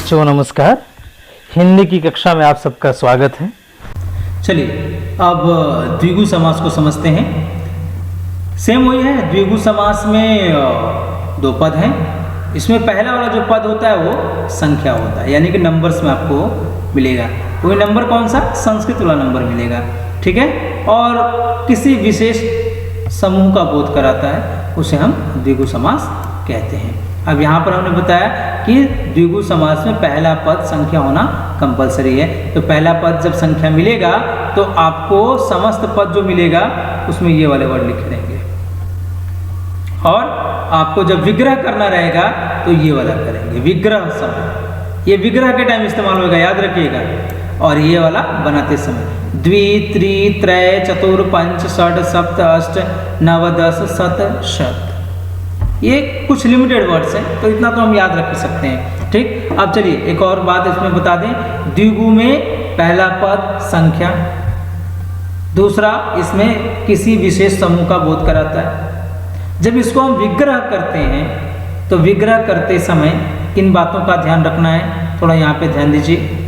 बच्चों नमस्कार। हिंदी की कक्षा में आप सबका स्वागत है। चलिए अब द्विगु समास को समझते हैं। सेम वही है, द्विगु समास में दो पद हैं। इसमें पहला वाला जो पद होता है वो संख्या होता है, यानी कि नंबर्स में आपको मिलेगा। वही नंबर कौन सा? संस्कृत वाला नंबर मिलेगा, ठीक है। और किसी विशेष समूह का बोध कराता है, उसे हम द्विगु समास कहते हैं। अब यहाँ पर हमने बताया कि द्विगु समास में पहला पद संख्या होना कंपलसरी है। तो पहला पद जब संख्या मिलेगा तो आपको समस्त पद जो मिलेगा उसमें ये वाले वर्ड लिखे रहेंगे, और आपको जब विग्रह करना रहेगा तो ये वाला करेंगे, विग्रह समय। ये विग्रह के टाइम इस्तेमाल होगा, याद रखिएगा। और ये वाला बनाते समय द्वि त्रि त्रय चतुर पंच षड सप्त अष्ट नव दस शत शत, ये कुछ लिमिटेड वर्ड्स हैं, तो इतना तो हम याद रख सकते हैं, ठीक। अब चलिए एक और बात इसमें बता दें। द्विगु में पहला पद संख्या, दूसरा इसमें किसी विशेष समूह का बोध कराता है। जब इसको हम विग्रह करते हैं तो विग्रह करते समय किन बातों का ध्यान रखना है, थोड़ा यहाँ पे ध्यान दीजिए।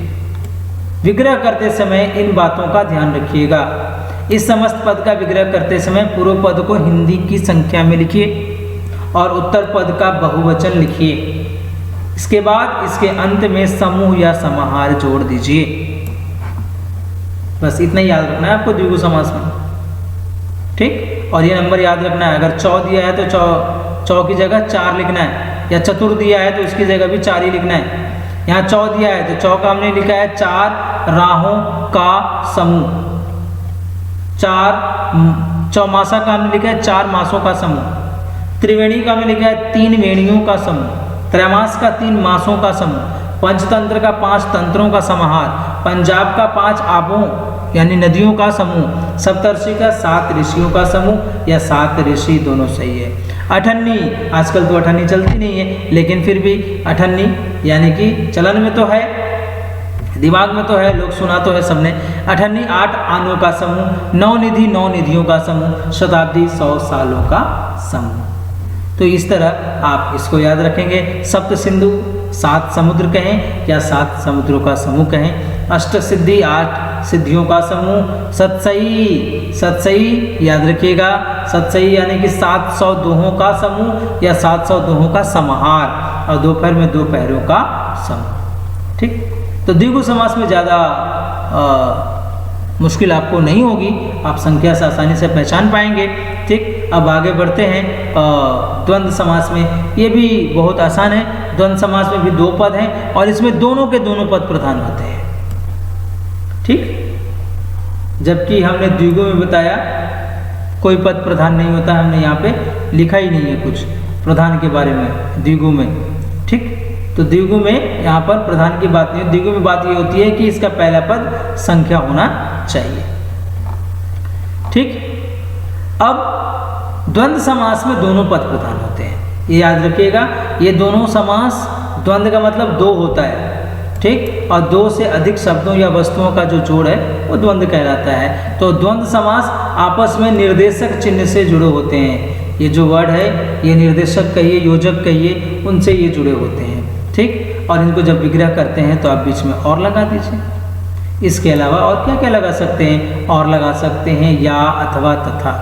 विग्रह करते समय इन बातों का ध्यान रखिएगा। इस समस्त पद का विग्रह करते समय पूर्व पद को हिंदी की संख्या में लिखिए और उत्तर पद का बहुवचन लिखिए। इसके बाद इसके अंत में समूह या समाहार जोड़ दीजिए। बस इतना ही याद रखना है आपको द्विगु समास में, ठीक। और ये नंबर याद रखना है, अगर चौ दिया है तो चौ की जगह 4 लिखना है, या चतुर दिया है तो उसकी जगह भी 4 ही लिखना है। यहाँ चौ दिया है तो चौ का हमने लिखा है 4 राहों का समूह, 4 चौमासा का हमने लिखा है 4 मासों का समूह, त्रिवेणी का हमने लिखा है 3 वेणियों का समूह, त्रैमास का 3 मासों का समूह, पंचतंत्र का 5 तंत्रों का समाहार, पंजाब का 5 आबों यानी नदियों का समूह, सप्तर्षि का 7 ऋषियों का समूह, या 7 ऋषि दोनों सही है। अठन्नी, आजकल तो अठन्नी चलती नहीं है, लेकिन फिर भी अठन्नी यानी कि चलन में तो है, दिमाग में तो है, लोग सुना तो है सबने। अठन्नी 8 आनों का समूह, 9 निधि 9 निधियों का समूह, शताब्दी 100 सालों का समूह। तो इस तरह आप इसको याद रखेंगे। सप्त सिंधु 7 समुद्र कहें या 7 समुद्रों का समूह कहें। अष्ट सिद्धि 8 सिद्धियों का समूह। सतसई, सतसई याद रखिएगा, सतसई यानी कि 700 दोहों का समूह या 700 दोहों का समाहार, और दोपहर में 2 पहरों का समूह, ठीक। तो द्विगु समास में ज़्यादा मुश्किल आपको नहीं होगी, आप संख्या से आसानी से पहचान पाएंगे, ठीक। अब आगे बढ़ते हैं द्वंद्व समास में। ये भी बहुत आसान है। द्वंद्व समास में भी 2 पद हैं और इसमें दोनों के दोनों पद प्रधान होते हैं, ठीक। जबकि हमने द्विगु में बताया कोई पद प्रधान नहीं होता, हमने यहाँ पे लिखा ही नहीं है कुछ प्रधान के बारे में द्विगु में, ठीक। तो द्विगु में यहाँ पर प्रधान की बात नहीं है। द्विगु में बात ये होती है कि इसका पहला पद संख्या होना चाहिए, ठीक। अब द्वंद्व समास में दोनों पद प्रधान होते हैं, ये याद रखिएगा। ये दोनों समास, द्वंद्व का मतलब 2 होता है, ठीक, और 2 से अधिक शब्दों या वस्तुओं का जो जोड़ है वो द्वंद्व कहलाता है। तो द्वंद्व समास आपस में निर्देशक चिन्ह से जुड़े होते हैं। ये जो वर्ड है ये निर्देशक कहिए, योजक कहिए, उनसे ये जुड़े होते हैं, ठीक। और इनको जब विग्रह करते हैं तो आप बीच में और लगा दीजिए। इसके अलावा और क्या क्या लगा सकते हैं? और लगा सकते हैं या, अथवा, तथा,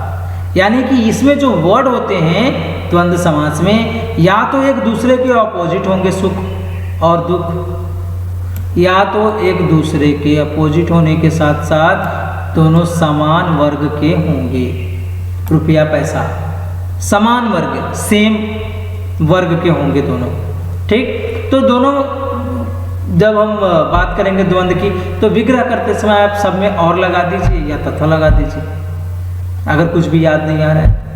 यानी कि इसमें जो वर्ड होते हैं द्वंद्व समास में, या तो एक दूसरे के अपोजिट होंगे, सुख और दुख, या तो एक दूसरे के अपोजिट होने के साथ साथ दोनों समान वर्ग के होंगे। रुपया पैसा समान वर्ग, सेम वर्ग के होंगे दोनों, ठीक। तो दोनों जब हम बात करेंगे द्वंद्व की, तो विग्रह करते समय आप सब में और लगा दीजिए या तथा लगा दीजिए, अगर कुछ भी याद नहीं आ रहा है।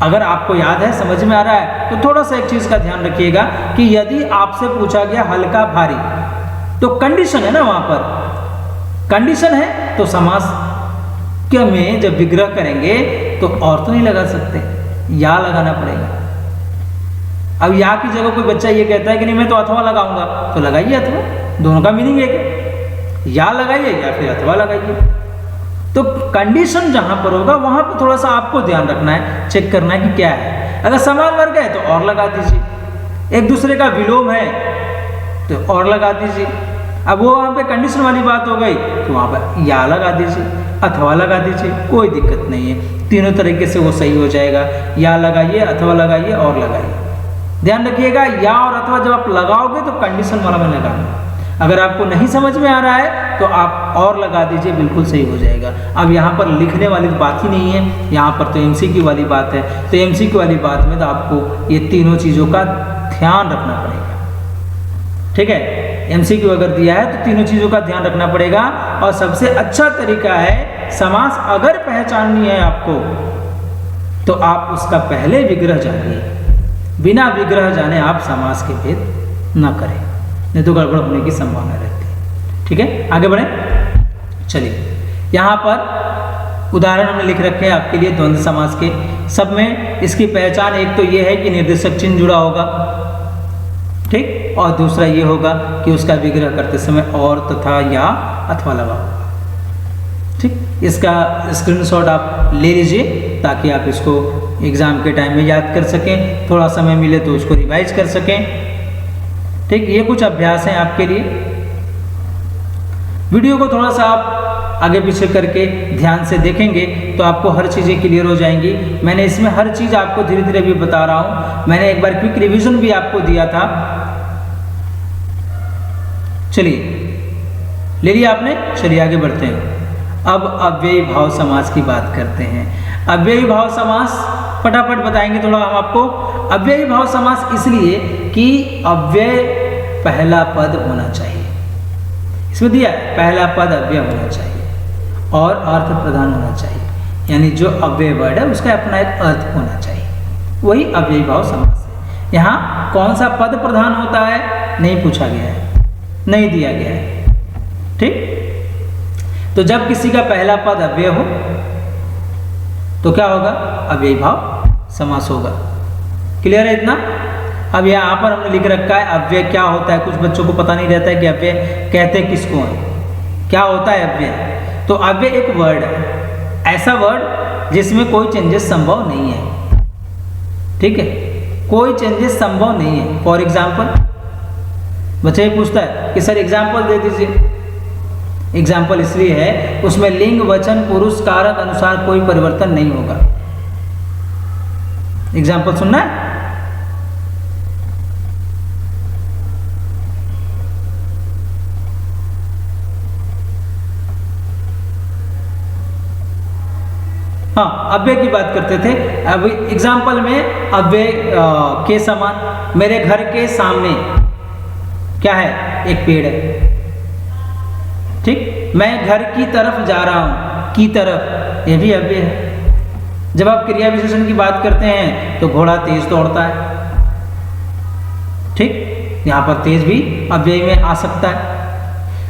अगर आपको याद है, समझ में आ रहा है, तो थोड़ा सा एक चीज का ध्यान रखिएगा कि यदि आपसे पूछा गया हल्का भारी, तो कंडीशन है ना, वहां पर कंडीशन है, तो समास के में जब विग्रह करेंगे तो और तो नहीं लगा सकते, या लगाना पड़ेगा। अब या की जगह कोई बच्चा ये कहता है कि नहीं मैं तो अथवा लगाऊंगा, तो लगाइए अथवा, दोनों का मीनिंग एक है, या लगाइए या फिर अथवा लगाइए। तो कंडीशन जहां पर होगा वहां पर थोड़ा सा आपको ध्यान रखना है, चेक करना है कि क्या है। अगर समान वर्ग है तो और लगा दीजिए, एक दूसरे का विलोम है तो और लगा दीजिए। अब वो वहाँ पे कंडीशन वाली बात हो गई तो वहाँ पर या लगा दीजिए, अथवा लगा दीजिए, कोई दिक्कत नहीं है। तीनों तरीके से वो सही हो जाएगा। या लगाइए, अथवा लगाइए और लगाइए। ध्यान रखिएगा, या और अथवा जब आप लगाओगे तो कंडीशन वाला में लगाना। अगर आपको नहीं समझ में आ रहा है तो आप और लगा दीजिए, बिल्कुल सही हो जाएगा। अब यहाँ पर लिखने वाली बात ही नहीं है, यहाँ पर तो एमसीक्यू वाली बात है। तो एमसीक्यू वाली बात में तो आपको ये तीनों चीज़ों का ध्यान रखना पड़ेगा। ठीक है, एमसीक्यू अगर दिया है तो तीनों चीज़ों का ध्यान रखना पड़ेगा। और सबसे अच्छा तरीका है, समास अगर पहचाननी है आपको तो आप उसका पहले विग्रह जानिए। बिना विग्रह जाने आप समास के भेद न करें, नहीं तो गड़बड़ होने की संभावना रहती है। ठीक है, आगे बढ़ें। चलिए, यहाँ पर उदाहरण हमने लिख रखे हैं आपके लिए द्वंद्व समास के। सब में इसकी पहचान एक तो ये है कि निर्देशक चिन्ह जुड़ा होगा, ठीक, और दूसरा ये होगा कि उसका विग्रह करते समय और, तथा, या, अथवा लगा होगा। ठीक, इसका स्क्रीनशॉट आप ले लीजिए ताकि आप इसको एग्ज़ाम के टाइम में याद कर सकें, थोड़ा समय मिले तो उसको रिवाइज कर सकें। ठीक, ये कुछ अभ्यास हैं आपके लिए। वीडियो को थोड़ा सा आप आगे पीछे करके ध्यान से देखेंगे तो आपको हर चीज़ें क्लियर हो जाएंगी। मैंने इसमें हर चीज़ आपको धीरे धीरे भी बता रहा हूँ। मैंने एक बार क्विक रिवीजन भी आपको दिया था। चलिए, ले लिया आपने। चलिए आगे बढ़ते हैं। अब अव्ययी भाव समास की बात करते हैं। अव्ययी भाव समास फटाफट बताएंगे थोड़ा हम आपको। अव्ययी भाव समास इसलिए कि अव्यय पहला पद होना चाहिए। इसमें दिया है पहला पद अव्यय होना चाहिए और अर्थ प्रधान होना चाहिए, यानी जो अव्यय वर्ड है उसका अपना एक अर्थ होना चाहिए। वही अव्ययी भाव समास है। यहाँ कौन सा पद प्रधान होता है नहीं पूछा गया है, नहीं दिया गया है। ठीक, तो जब किसी का पहला पद अव्यय हो तो क्या होगा? अव्ययी भाव समास होगा। क्लियर है इतना? अब यहाँ पर हमने लिख रखा है अव्यय क्या होता है। कुछ बच्चों को पता नहीं रहता है कि अव्यय कहते किसको है, क्या होता है अव्यय। तो अव्यय एक वर्ड है, ऐसा वर्ड जिसमें कोई चेंजेस संभव नहीं है। ठीक है, कोई चेंजेस संभव नहीं है। फॉर एग्जाम्पल, बच्चा ये पूछता है कि सर एग्जाम्पल दे दीजिए। एग्जाम्पल इसलिए है उसमें लिंग, वचन, पुरुष, कारक अनुसार कोई परिवर्तन नहीं होगा। एग्जाम्पल सुनना है? हाँ, अव्यय की बात करते थे। अब एग्जाम्पल में अव्यय के समान मेरे घर के सामने क्या है? एक पेड़ है। ठीक, मैं घर की तरफ जा रहा हूं, की तरफ, यह भी अव्यय है। जब आप क्रिया विशेषण की बात करते हैं तो घोड़ा तेज दौड़ता है। ठीक, यहां पर तेज भी अव्यय में आ सकता है।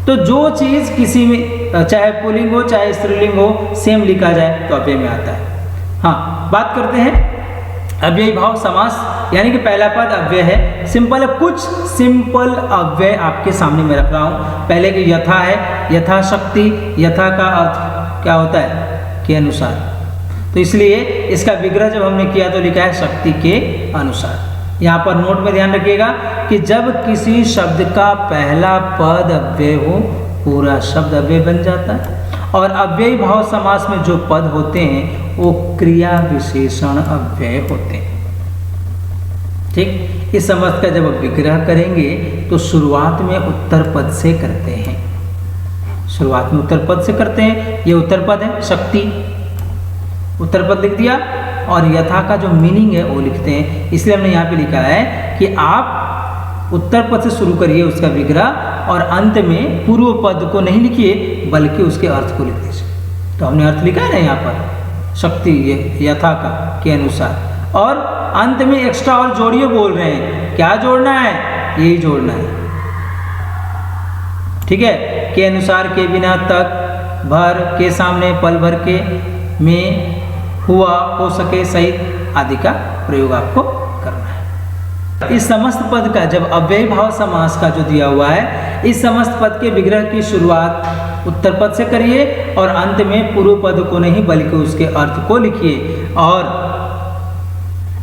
तो जो चीज किसी में चाहे पुल्लिंग हो चाहे स्त्रीलिंग हो सेम लिखा जाए तो अव्यय में आता है। हाँ, बात करते हैं अव्ययी भाव समास, यानी कि पहला पद अव्यय है। सिंपल है, कुछ सिंपल अव्यय आपके सामने मैं रख रहा हूं। पहले की यथा है, यथाशक्ति। यथा का अर्थ क्या होता है? के अनुसार। तो इसलिए इसका विग्रह जब हमने किया तो लिखा है शक्ति के अनुसार। यहाँ पर नोट में ध्यान रखिएगा कि जब किसी शब्द का पहला पद अव्यय हो पूरा शब्द अव्यय बन जाता है। और अव्ययी भाव समास में जो पद होते हैं वो क्रिया विशेषण अव्यय होते हैं। ठीक, इस समास का जब विग्रह करेंगे तो शुरुआत में उत्तर पद से करते हैं। शुरुआत में उत्तर पद से करते हैं। ये उत्तर पद है शक्ति, उत्तर पद लिख दिया। और यथा का जो मीनिंग है वो लिखते हैं। इसलिए हमने यहाँ पे लिखा है कि आप उत्तर पद से शुरू करिए उसका विग्रह, और अंत में पूर्व पद को नहीं लिखिए बल्कि उसके अर्थ को लिख दीजिए। तो हमने अर्थ लिखा है ना यहाँ पर, शक्ति यथा का के अनुसार। और अंत में एक्स्ट्रा और जोड़िए बोल रहे हैं। क्या जोड़ना है? यही जोड़ना है। ठीक है, के अनुसार, के बिना, तक, भर, के सामने, पल भर के, में, हुआ, हो सके, सहित आदि का प्रयोग आपको करना है। इस समस्त पद का जब अव्ययी भाव समास का जो दिया हुआ है, इस समस्त पद के विग्रह की शुरुआत उत्तर पद से करिए और अंत में पूर्व पद को नहीं बल्कि उसके अर्थ को लिखिए। और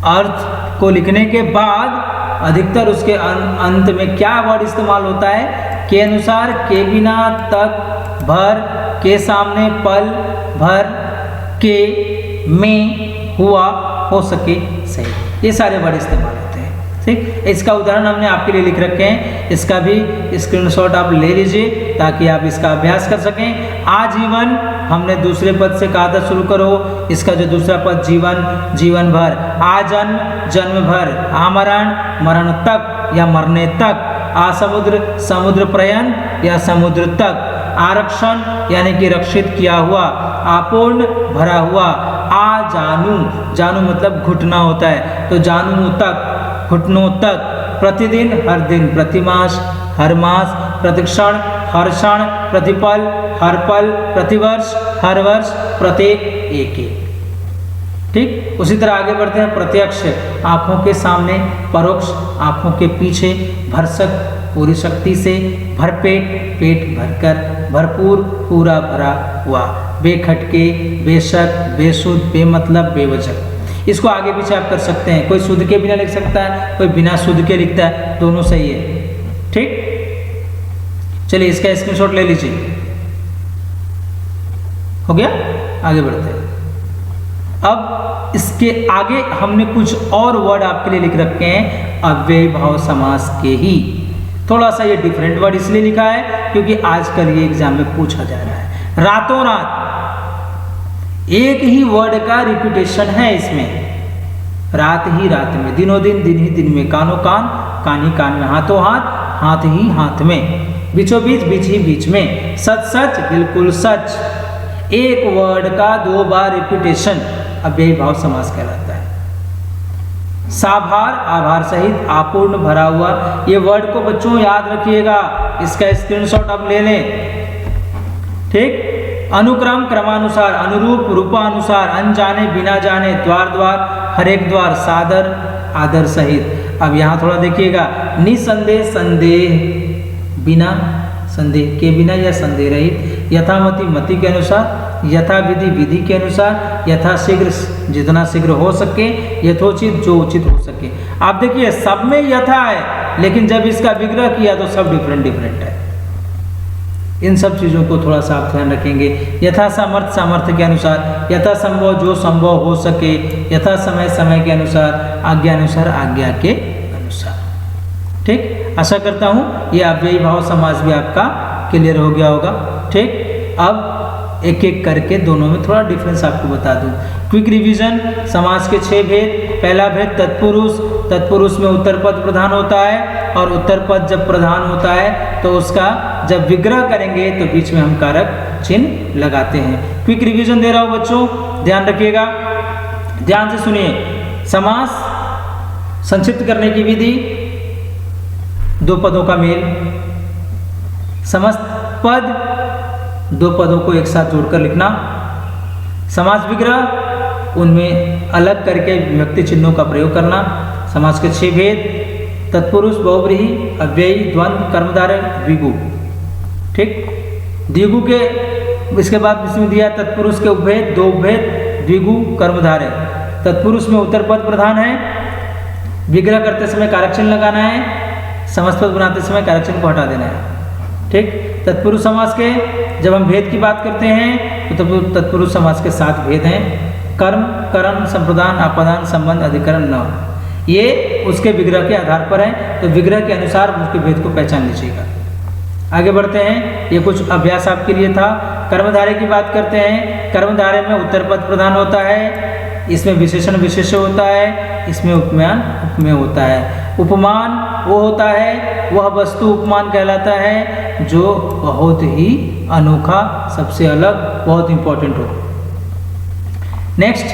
अर्थ को लिखने के बाद अधिकतर उसके अंत में क्या वर्ड इस्तेमाल होता है? के अनुसार, के बिना, तक, भर, के सामने, पल, भर, के, में, हुआ, हो सके, सही, ये सारे वर्ड इस्तेमाल होते हैं। ठीक, इसका उदाहरण हमने आपके लिए लिख रखे हैं, इसका भी स्क्रीनशॉट आप ले लीजिए ताकि आप इसका अभ्यास कर सकें। आजीवन हमने दूसरे पद से कहा था शुरू करो, इसका जो दूसरा पद जीवन, जीवन भर, आजन्म, जन्म भर, आमरण, मरण तक या मरने तक, आसमुद्र, समुद्र पर्यंत या समुद्र तक, आरक्षण यानी कि रक्षित किया हुआ, आपूर्ण, भरा हुआ, आ जानू, जानू मतलब घुटना होता है, तो जानू तक, घुटनों तक, प्रतिदिन, हर दिन, प्रतिमास, हर मास, प्रतिक्षण, हर क्षण, प्रतिपल, हर पल, प्रतिवर्ष, हर वर्ष, प्रत्येक, एक एक। ठीक, उसी तरह आगे बढ़ते हैं। प्रत्यक्ष, आंखों के सामने, परोक्ष, आंखों के पीछे, भरसक, पूरी शक्ति से, भरपेट, पेट भरकर, भरपूर, पूरा भरा हुआ, बेखटके, बेशक, बेसुध, बेमतलब, बेवजह। इसको आगे पीछे आप कर सकते हैं, कोई शुद्ध के बिना लिख सकता है, कोई बिना शुद्ध के लिखता है, दोनों सही है। ठीक, चलिए इसका स्क्रीनशॉट ले लीजिए। हो गया, आगे बढ़ते हैं। अब इसके आगे हमने कुछ और वर्ड आपके लिए लिख रखे हैं अव्ययी भाव समास के ही। थोड़ा सा ये डिफरेंट वर्ड इसलिए लिखा है क्योंकि आजकल ये एग्जाम में पूछा जा रहा है। रातों रात एक ही वर्ड का रिपीटेशन है इसमें, रात ही रात में, दिनों दिन, दिन ही दिन में, कानों कान, कान ही कान में, हाथों हाथ, हाथ ही हाथ में, बीचों बीच, बीच ही बीच में, सच सच, बिल्कुल सच। एक वर्ड का 2 बार रिपीटेशन अव्ययी भाव समास कहलाता है। साभार, आभार सहित, आपूर्ण, भरा हुआ, ये वर्ड को बच्चों याद रखिएगा, इसका स्क्रीनशॉट आप ले लें। ठीक, अनुक्रम, क्रमानुसार, अनुरूप, रूपानुसार, अनजाने, बिना जाने, द्वार द्वार, हर एक द्वार, सादर, आदर सहित। अब यहाँ थोड़ा देखिएगा, निसंदेह, संदेह, बिना, संदेह के बिना या संदेह रहित, यथामति, मति के अनुसार, यथा विधि, विधि के अनुसार, यथा शीघ्र, जितना शीघ्र हो सके, यथोचित, जो उचित हो सके। आप देखिए सब में यथा है, लेकिन जब इसका विग्रह किया तो सब डिफरेंट डिफरेंट है। इन सब चीज़ों को थोड़ा सा आप ध्यान रखेंगे। यथा सामर्थ्य, सामर्थ्य के अनुसार, यथा संभव, जो संभव हो सके, यथा समय, समय के अनुसार, आज्ञा अनुसार, आज्ञा के अनुसार। ठीक, आशा करता हूँ ये अव्ययी भाव समास भी आपका क्लियर हो गया होगा। ठीक, अब एक एक करके दोनों में थोड़ा डिफरेंस आपको बता दूं। क्विक रिवीजन, समास के 6 भेद। पहला भेद तत्पुरुष, तत्पुरुष में उत्तर पद प्रधान होता है, और उत्तर पद जब प्रधान होता है तो उसका जब विग्रह करेंगे तो बीच में हम कारक चिन्ह लगाते हैं। क्विक रिवीजन दे रहा हूँ बच्चों, ध्यान रखिएगा, ध्यान से सुनिए। समास संक्षिप्त करने की विधि, 2 पदों का मेल, समस्त पद 2 पदों को एक साथ जोड़कर लिखना, समास विग्रह उनमें अलग करके विभक्ति चिन्हों का प्रयोग करना। समास के 6 भेद, तत्पुरुष, बहुव्रीहि, अव्ययी, द्वंद्व, कर्मधारय, द्विगु। ठीक, द्विगु के इसके बाद इसमें दिया तत्पुरुष के उपभेद, 2 उपभेद, द्विगु, कर्मधारय। तत्पुरुष में उत्तर पद प्रधान है, विग्रह करते समय कारक चिन्ह लगाना है, समस्त पद बनाते समय कारक चिन्ह को हटा देना है। ठीक, तत्पुरुष समास के जब हम भेद की बात करते हैं तो तत्पुरुष समास के 7 भेद हैं। कर्म, करण, संप्रदान, अपादान, संबंध, अधिकरण, न, ये उसके विग्रह के आधार पर है, तो विग्रह के अनुसार उसके भेद को पहचान लीजिएगा। आगे बढ़ते हैं, ये कुछ अभ्यास आपके लिए था। कर्मधारय की बात करते हैं। कर्मधारय में उत्तर पद प्रधान होता है, इसमें विशेषण विशेष्य होता है, इसमें उपमान उपमेय होता है। उपमान वो होता है, वह वस्तु उपमान कहलाता है जो बहुत ही अनोखा, सबसे अलग, बहुत इंपॉर्टेंट हो। नेक्स्ट,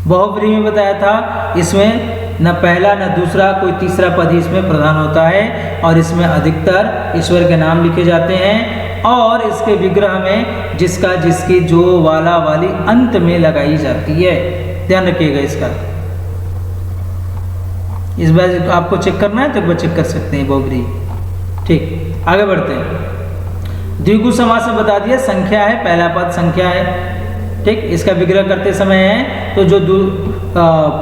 बहुव्रीहि में बताया था, इसमें न पहला न दूसरा कोई तीसरा पद ही इसमें प्रधान होता है, और इसमें अधिकतर ईश्वर के नाम लिखे जाते हैं, और इसके विग्रह में जिसका, जिसकी, जो, वाला, वाली अंत में लगाई जाती है। ध्यान रखिएगा इसका। इस बार आपको चेक करना है तो एक बार चेक कर सकते हैं बहुव्रीहि। ठीक, आगे बढ़ते हैं। द्विगु समास में बता दिया, संख्या है, पहला पद संख्या है। ठीक, इसका विग्रह करते समय है तो जो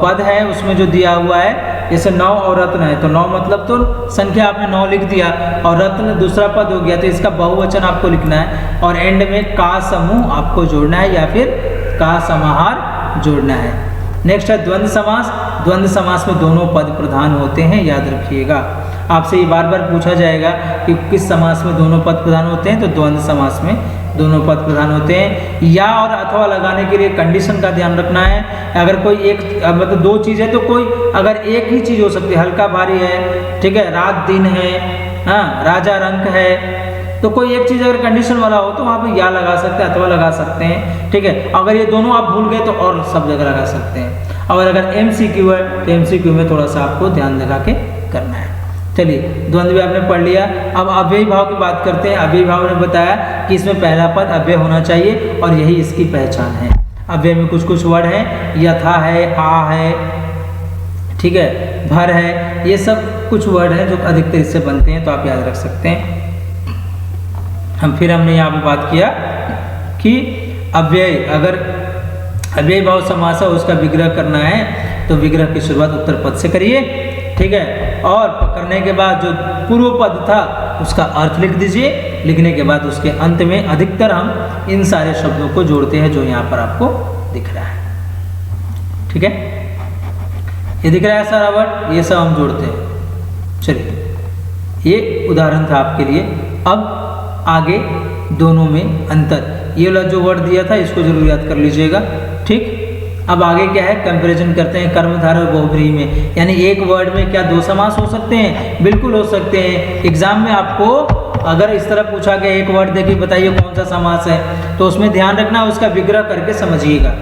पद है उसमें जो दिया हुआ है जैसे नौ और रत्न है, तो नौ मतलब तो संख्या आपने 9 लिख दिया, और रत्न दूसरा पद हो गया, तो इसका बहुवचन आपको लिखना है, और एंड में का समूह आपको जोड़ना है या फिर का समाहार जोड़ना है। नेक्स्ट है द्वंद्व समास। द्वंद्व समास में दोनों पद प्रधान होते हैं, याद रखिएगा। आपसे ये बार बार पूछा जाएगा कि किस समास में दोनों पद प्रधान होते हैं, तो द्वंद्व समास में दोनों पद प्रधान होते हैं। या और अथवा लगाने के लिए कंडीशन का ध्यान रखना है। अगर कोई एक मतलब दो चीज़ है तो कोई अगर एक ही चीज़ हो सकती है, हल्का भारी है, ठीक है, रात दिन है, हाँ, राजा रंक है, तो कोई एक चीज़ अगर कंडीशन वाला हो तो वहाँ पे या लगा सकते हैं, अथवा लगा सकते हैं, ठीक है। अगर ये दोनों आप भूल गए तो और सब जगह लगा सकते हैं। और अगर MCQ है तो MCQ में थोड़ा सा आपको ध्यान लगा के करना है। चलिए, द्वंद्व भी आपने पढ़ लिया। अब अव्ययी भाव की बात करते हैं। अव्ययी भाव ने बताया कि इसमें पहला पद अव्यय होना चाहिए और यही इसकी पहचान है। अव्यय में कुछ कुछ वर्ड हैं, यथा है, आ है, ठीक है, भर है, ये सब कुछ वर्ड हैं जो अधिकतर इससे बनते हैं, तो आप याद रख सकते हैं। हमने यहाँ पे बात किया कि अव्यय, अगर अव्ययी भाव समास है उसका विग्रह करना है तो विग्रह की शुरुआत उत्तर पद से करिए, ठीक है। और करने के बाद जो पूर्व पद था उसका अर्थ लिख दीजिए। लिखने के बाद उसके अंत में अधिकतर हम इन सारे शब्दों को जोड़ते हैं जो यहाँ पर आपको दिख रहा है, ठीक है। ये दिख रहा है सारा वर्ड, ये सब हम जोड़ते हैं। चलिए, ये उदाहरण था आपके लिए। अब आगे दोनों में अंतर, ये वाला जो वर्ड दिया था इसको जरूर याद कर लीजिएगा, ठीक। अब आगे क्या है, कंपैरिजन करते हैं कर्मधारय और बहुव्रीहि में। यानी एक वर्ड में क्या दो समास हो सकते हैं? बिल्कुल हो सकते हैं। एग्जाम में आपको अगर इस तरह पूछा गया एक वर्ड देखिए बताइए कौन सा समास है, तो उसमें ध्यान रखना उसका विग्रह करके समझिएगा।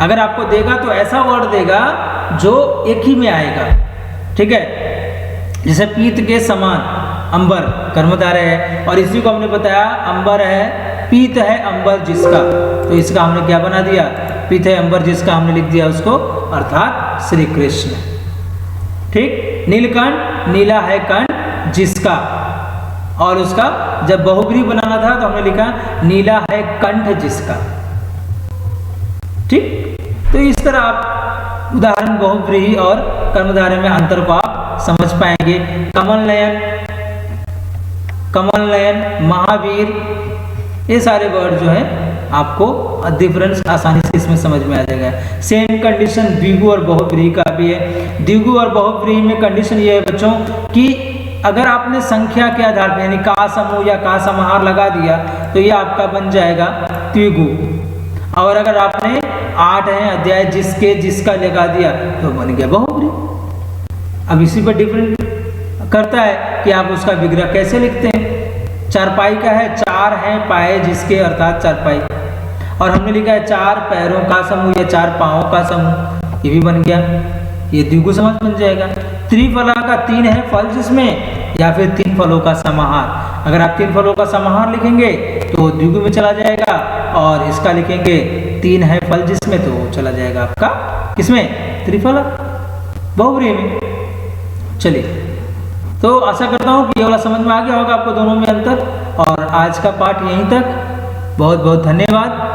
अगर आपको देगा तो ऐसा वर्ड देगा जो एक ही में आएगा, ठीक है। जैसे पीत के समान, अंबर कर्मधारय है, और इसी को हमने बताया अंबर है, पीत है अंबर जिसका, तो इसका हमने क्या बना दिया, पीत है अंबर जिसका हमने लिख दिया उसको, अर्थात श्री कृष्ण, ठीक। नीलकंठ, नीला है कंठ जिसका, और उसका जब बहुव्रीहि बनाना था तो हमने लिखा नीला है कंठ जिसका, ठीक। तो इस तरह आप उदाहरण बहुव्रीहि और कर्मधारय में अंतर को आप समझ पाएंगे। कमल नयन, कमल नयन, महावीर, ये सारे वर्ड जो है आपको डिफरेंस आसानी से इसमें समझ में आ जाएगा। सेम कंडीशन द्विगु और बहुव्रीहि का भी है। द्विगु और बहुव्रीहि में कंडीशन ये है बच्चों कि अगर आपने संख्या के आधार पर यानी का समूह या का समाहार लगा दिया तो ये आपका बन जाएगा द्विगु, और अगर आपने 8 है अध्याय जिसके जिसका लगा दिया तो बन गया बहुव्रीहि। अब इसी पर डिफरेंट करता है कि आप उसका विग्रह कैसे लिखते हैं। चारपाई का है, 4 हैं पाए जिसके, अर्थात चारपाई, और हमने लिखा है 4 पैरों का समूह या 4 पाँवों का समूह, ये भी बन गया, ये द्विगु समास बन जाएगा। त्रिफला का 3 है फल जिसमें, या फिर 3 फलों का समाहार। अगर आप 3 फलों का समाहार लिखेंगे तो द्विगु में चला जाएगा, और इसका लिखेंगे 3 है फल जिसमें तो चला जाएगा आपका किसमें, त्रिफला, बहुव्रीहि में। चलिए, तो आशा करता हूँ कि ये वाला समझ में आ गया होगा आपको दोनों में अंतर। और आज का पाठ यहीं तक, बहुत बहुत धन्यवाद।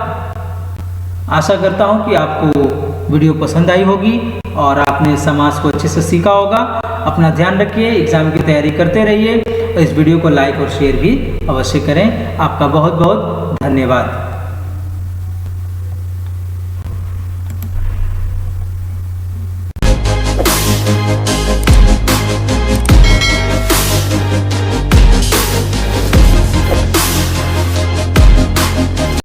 आशा करता हूँ कि आपको वीडियो पसंद आई होगी और आपने समास को अच्छे से सीखा होगा। अपना ध्यान रखिए, एग्जाम की तैयारी करते रहिए, और इस वीडियो को लाइक और शेयर भी अवश्य करें। आपका बहुत बहुत धन्यवाद।